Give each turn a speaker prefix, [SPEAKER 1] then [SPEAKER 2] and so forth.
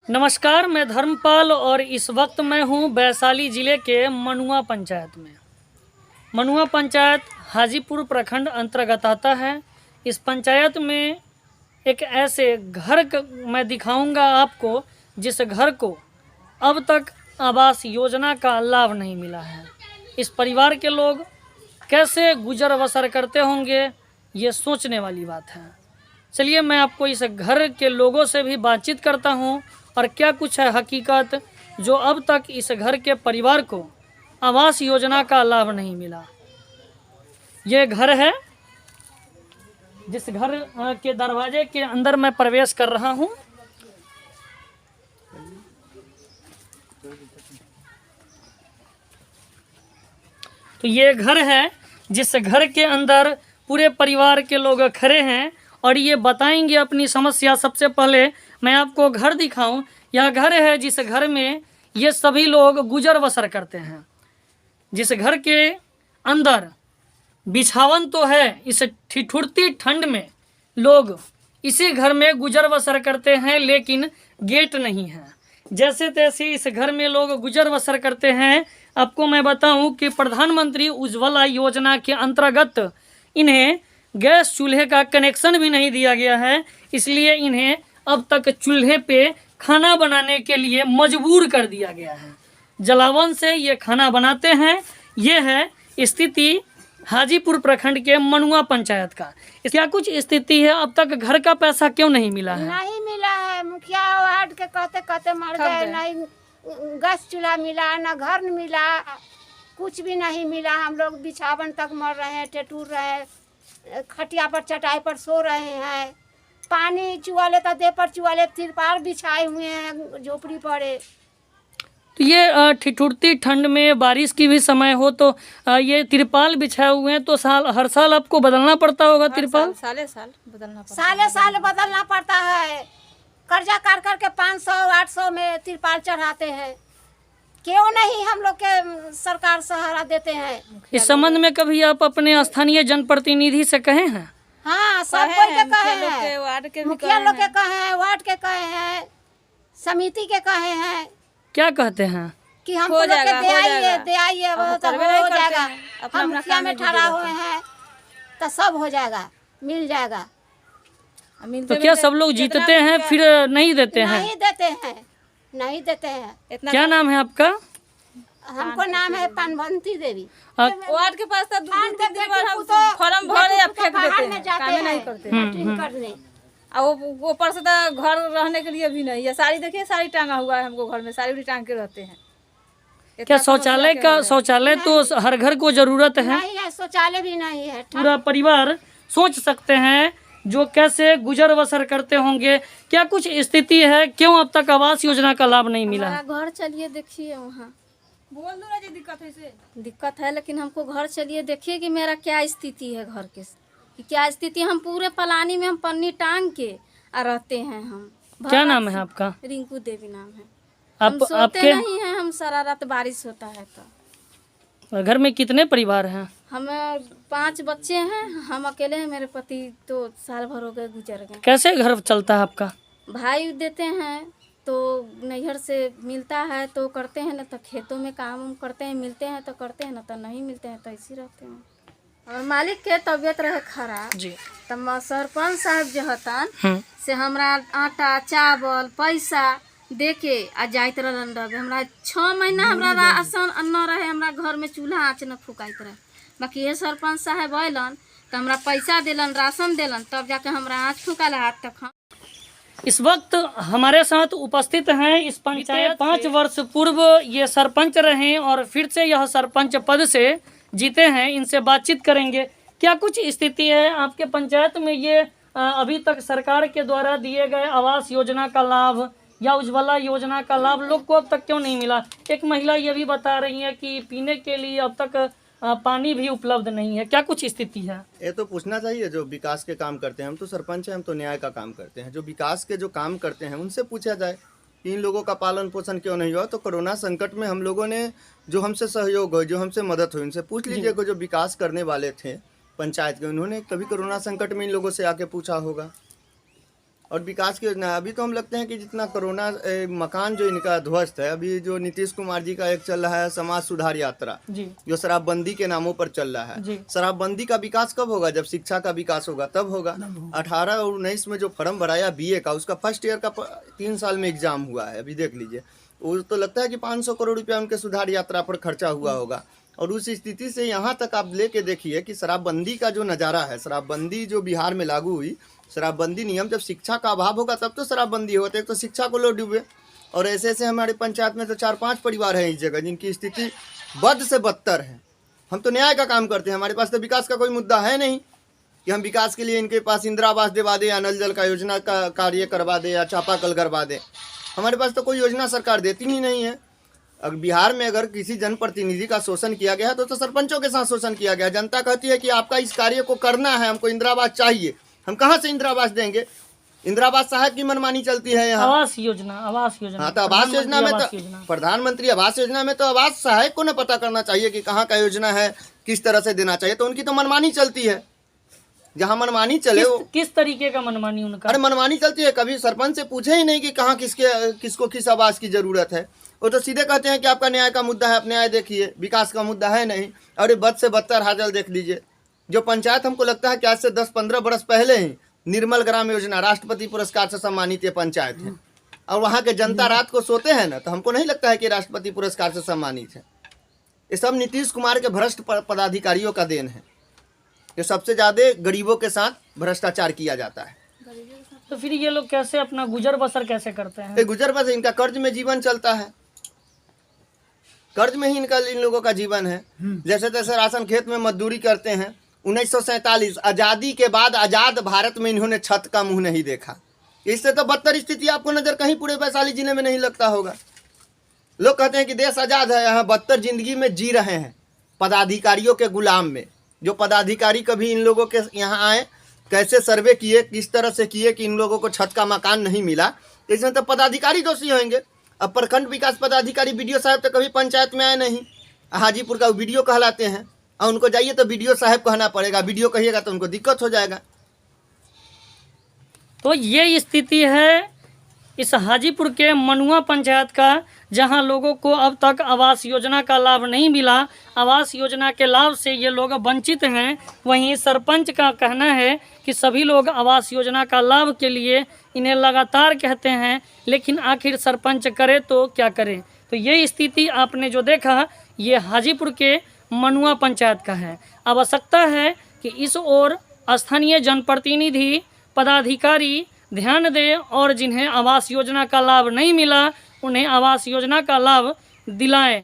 [SPEAKER 1] नमस्कार, मैं धर्मपाल और इस वक्त मैं हूं वैशाली ज़िले के मनुआ पंचायत में। मनुआ पंचायत हाजीपुर प्रखंड अंतर्गत आता है। इस पंचायत में एक ऐसे घर मैं दिखाऊंगा आपको जिस घर को अब तक आवास योजना का लाभ नहीं मिला है। इस परिवार के लोग कैसे गुजर बसर करते होंगे, ये सोचने वाली बात है। चलिए मैं आपको इस घर के लोगों से भी बातचीत करता हूँ और क्या कुछ है हकीकत जो अब तक इस घर के परिवार को आवास योजना का लाभ नहीं मिला। ये घर है जिस घर के दरवाजे के अंदर मैं प्रवेश कर रहा हूँ। तो ये घर है जिस घर के अंदर पूरे परिवार के लोग खड़े हैं और ये बताएंगे अपनी समस्या। सबसे पहले मैं आपको घर दिखाऊं। यह घर है जिस घर में ये सभी लोग गुजर बसर करते हैं। जिस घर के अंदर बिछावन तो है, इस ठिठुरती ठंड में लोग इसी घर में गुजर बसर करते हैं, लेकिन गेट नहीं है। जैसे तैसे इस घर में लोग गुजर बसर करते हैं। आपको मैं बताऊं कि प्रधानमंत्री उज्ज्वला योजना के अंतर्गत इन्हें गैस चूल्हे का कनेक्शन भी नहीं दिया गया है, इसलिए इन्हें अब तक चूल्हे पे खाना बनाने के लिए मजबूर कर दिया गया है। जलावन से ये खाना बनाते हैं। ये है स्थिति हाजीपुर प्रखंड के मनुआ पंचायत का। क्या कुछ स्थिति है, अब तक घर का पैसा क्यों नहीं मिला है?
[SPEAKER 2] नहीं मिला है। मुखिया वार्ड के कहते कहते मर गए। नहीं गैस चूल्हा मिला, ना घर मिला, कुछ भी नहीं मिला। हम लोग बिछावन तक मर रहे हैं, ठेठुर रहे हैं, खटिया पर चटाई पर सो रहे हैं। पानी चुआले तो दे पर चुआले, तिरपाल बिछाए हुए हैं झोपड़ी पड़े।
[SPEAKER 1] तो ये ठिठुरती ठंड में बारिश की भी समय हो तो ये तिरपाल बिछाए हुए हैं, तो हर साल आपको बदलना पड़ता होगा तिरपाल?
[SPEAKER 3] साले साल बदलना पड़ता
[SPEAKER 2] साले बदलना पड़ता है। कर्जा काट करके 500-800 में तिरपाल चढ़ाते हैं। क्यों नहीं हम लोग के सरकार सहारा देते हैं?
[SPEAKER 1] इस संबंध में कभी आप अपने स्थानीय जनप्रतिनिधि से कहे हैं?
[SPEAKER 2] हाँ, सब कोई के कहे हैं,
[SPEAKER 3] वार्ड के
[SPEAKER 2] मुखिया लोग के कहे हैं, वार्ड के कहे हैं, समिति के कहे हैं।
[SPEAKER 1] क्या कहते हैं
[SPEAKER 2] कि हम लोग के दे आइए वो तो हो जाएगा। हम मुखिया में ठहरा हुए हैं तो सब हो जाएगा, मिल जाएगा।
[SPEAKER 1] तो क्या सब लोग जीतते हैं फिर नहीं देते हैं?
[SPEAKER 2] नहीं देते हैं, नहीं देते हैं।
[SPEAKER 1] क्या नाम है आपका?
[SPEAKER 2] हमको नाम है पानवंती देवी।
[SPEAKER 3] वार्ड के पास तो तीन बार हम फॉर्म भरे या फेंक देते हैं, काम नहीं करते
[SPEAKER 2] करने।
[SPEAKER 3] और वो ऊपर से तो घर रहने के लिए भी नहीं है। साड़ी देखिए, साड़ी टांगा हुआ है हमको घर में, साड़ी भी टांग के रहते हैं।
[SPEAKER 1] क्या शौचालय तो हर घर को जरूरत है?
[SPEAKER 2] नहीं है, शौचालय भी नहीं है।
[SPEAKER 1] पूरा परिवार सोच सकते हैं जो कैसे गुजर बसर करते होंगे। क्या कुछ स्थिति है, क्यों अब तक आवास योजना का लाभ नहीं मिला है?
[SPEAKER 4] घर चलिए देखिए, वहाँ
[SPEAKER 3] बोल दो ना जी दिक्कत है से।
[SPEAKER 4] दिक्कत है, लेकिन हमको घर चलिए देखिए कि मेरा क्या स्थिति है घर के, कि क्या स्थिति। हम पूरे पलानी में हम पन्नी टांग के रहते हैं। हम
[SPEAKER 1] क्या नाम है आपका?
[SPEAKER 4] रिंकू देवी नाम है।
[SPEAKER 1] आप
[SPEAKER 4] सोते
[SPEAKER 1] आपके
[SPEAKER 4] नहीं हैं, हम सारा रात बारिश होता है तो।
[SPEAKER 1] घर में कितने परिवार हैं?
[SPEAKER 4] हम 5 बच्चे हैं, हम अकेले हैं। मेरे पति तो साल भर हो गए गुजर गए।
[SPEAKER 1] कैसे घर चलता है आपका?
[SPEAKER 4] भाई देते हैं तो नैहर से मिलता है तो करते हैं, ना तो खेतों में काम करते हैं। मिलते हैं तो करते हैं, ना तो नहीं मिलते हैं तो ऐसे रहते हैं। और मालिक के तबीयत रहे खराब
[SPEAKER 1] जी,
[SPEAKER 4] तो सरपंच साहब जो हतन से हमरा आटा चावल पैसा दे के आ जाइत रहन। हमरा 6 महीना हमरा राशन न रहे, हमरा घर में चूल्हा आँच न फुकाइत रहे। बाकी ये सरपंच साहब अलन तो हमरा पैसा दिलन, राशन दिलन, तब जाके हमरा आँच फुकाल हाथ तक।
[SPEAKER 1] इस वक्त हमारे साथ उपस्थित हैं इस पंचायत 5 वर्ष पूर्व ये सरपंच रहे और फिर से यह सरपंच पद से जीते हैं। इनसे बातचीत करेंगे। क्या कुछ स्थिति है आपके पंचायत में? ये अभी तक सरकार के द्वारा दिए गए आवास योजना का लाभ या उज्ज्वला योजना का लाभ लोग को अब तक क्यों नहीं मिला? एक महिला ये भी बता रही है कि पीने के लिए अब तक पानी भी उपलब्ध नहीं है। क्या कुछ स्थिति है?
[SPEAKER 5] ये तो पूछना चाहिए जो विकास के काम करते हैं। हम तो सरपंच हैं, हम तो न्याय का काम करते हैं। जो विकास के जो काम करते हैं उनसे पूछा जाए कि इन लोगों का पालन पोषण क्यों नहीं हुआ। तो कोरोना संकट में हम लोगों ने जो हमसे सहयोग हो, जो हमसे मदद हुई, उनसे पूछ लीजिए कि जो विकास करने वाले थे पंचायत के, उन्होंने कभी कोरोना संकट में इन लोगों से आके पूछा होगा? और विकास की योजना अभी तो हम लगते हैं कि जितना कोरोना मकान जो इनका ध्वस्त है, अभी जो नीतीश कुमार जी का एक चल रहा है समाज सुधार यात्रा,
[SPEAKER 1] जी
[SPEAKER 5] जो शराबबंदी के नामों पर चल रहा
[SPEAKER 1] जी।
[SPEAKER 5] है। शराबबंदी का विकास कब होगा? जब शिक्षा का विकास होगा तब होगा। 18 और 19 में जो फॉर्म भराया बीए का, उसका फर्स्ट ईयर का 3 साल में एग्जाम हुआ है। अभी देख लीजिए, वो तो लगता है कि 500 करोड़ रुपया उनके सुधार यात्रा पर खर्चा हुआ होगा। और उस स्थिति से यहाँ तक आप लेके देखिए कि शराबबंदी का जो नज़ारा है, शराबबंदी जो बिहार में लागू हुई, शराबबंदी नियम, जब शिक्षा का अभाव होगा तब तो शराबबंदी होगा। एक तो शिक्षा को लो डूबे, और ऐसे ऐसे हमारे पंचायत में तो 4-5 परिवार हैं इस जगह जिनकी स्थिति बद से बदतर है। हम तो न्याय का काम करते हैं, हमारे पास तो विकास का कोई मुद्दा है नहीं कि हम विकास के लिए इनके पास इंदिरा आवास दिवा दे या नल जल का योजना का कार्य करवा दे या चापाकल करवा दे। हमारे पास तो कोई योजना सरकार देती ही नहीं है। अगर बिहार में अगर किसी जनप्रतिनिधि का शोषण किया गया है तो सरपंचों के साथ शोषण किया गया। जनता कहती है कि आपका इस कार्य को करना है, हमको इंदिरा आवास चाहिए। हम कहाँ से इंदिरा आवास देंगे? इंदिरा आवास साहब की मनमानी चलती है यहाँ।
[SPEAKER 1] आवास योजना
[SPEAKER 5] हाँ, तो आवास योजना में तो प्रधानमंत्री आवास योजना में तो आवास सहायक को न पता करना चाहिए कि कहाँ का योजना है, किस तरह से देना चाहिए। तो उनकी तो मनमानी चलती है। जहाँ मनमानी चले वो
[SPEAKER 1] किस तरीके का मनमानी उनका?
[SPEAKER 5] अरे मनमानी चलती है, कभी सरपंच से पूछे ही नहीं कि कहाँ किसको किस आवास की जरूरत है। वो तो सीधे कहते हैं कि आपका न्याय का मुद्दा है, आप न्याय देखिए, विकास का मुद्दा है नहीं। और ये बद से बदतर हाल देख लीजिए। जो पंचायत हमको लगता है कि आज से 10-15 बरस पहले ही निर्मल ग्राम योजना राष्ट्रपति पुरस्कार से सम्मानित ये पंचायत है, और वहाँ के जनता रात को सोते हैं ना, तो हमको नहीं लगता है कि राष्ट्रपति पुरस्कार से सम्मानित है। ये सब नीतीश कुमार के भ्रष्ट पदाधिकारियों का देन है। ये सबसे ज़्यादा गरीबों के साथ भ्रष्टाचार किया जाता है।
[SPEAKER 1] तो फिर ये लोग कैसे अपना गुजर बसर कैसे करते हैं?
[SPEAKER 5] गुजर बसर इनका कर्ज में जीवन चलता है, कर्ज में ही इन लोगों का जीवन है। जैसे तैसे राशन खेत में मजदूरी करते हैं। 1947 आज़ादी के बाद आज़ाद भारत में इन्होंने छत का मुंह नहीं देखा। इससे तो बदतर स्थिति आपको नजर कहीं पूरे वैशाली जिले में नहीं लगता होगा। लोग कहते हैं कि देश आज़ाद है, यहाँ बदतर जिंदगी में जी रहे हैं पदाधिकारियों के गुलाम में। जो पदाधिकारी कभी इन लोगों के यहाँ आए, कैसे सर्वे किए, किस तरह से किए कि इन लोगों को छत का मकान नहीं मिला, इसमें तो पदाधिकारी दोषी होंगे। अब प्रखंड विकास पदाधिकारी बीडीओ साहब तो कभी पंचायत में आए नहीं, हाजीपुर का बीडीओ कहलाते हैं, और उनको जाइए तो बीडीओ साहब कहना पड़ेगा। बीडीओ कहिएगा तो उनको दिक्कत हो जाएगा।
[SPEAKER 1] तो ये स्थिति है इस हाजीपुर के मनुआ पंचायत का, जहां लोगों को अब तक आवास योजना का लाभ नहीं मिला। आवास योजना के लाभ से ये लोग वंचित हैं। वहीं सरपंच का कहना है कि सभी लोग आवास योजना का लाभ के लिए इन्हें लगातार कहते हैं, लेकिन आखिर सरपंच करे तो क्या करे। तो ये स्थिति आपने जो देखा, ये हाजीपुर के मनुआ पंचायत का है। आवश्यकता है कि इस ओर स्थानीय जनप्रतिनिधि, पदाधिकारी ध्यान दें और जिन्हें आवास योजना का लाभ नहीं मिला उन्हें आवास योजना का लाभ दिलाएं।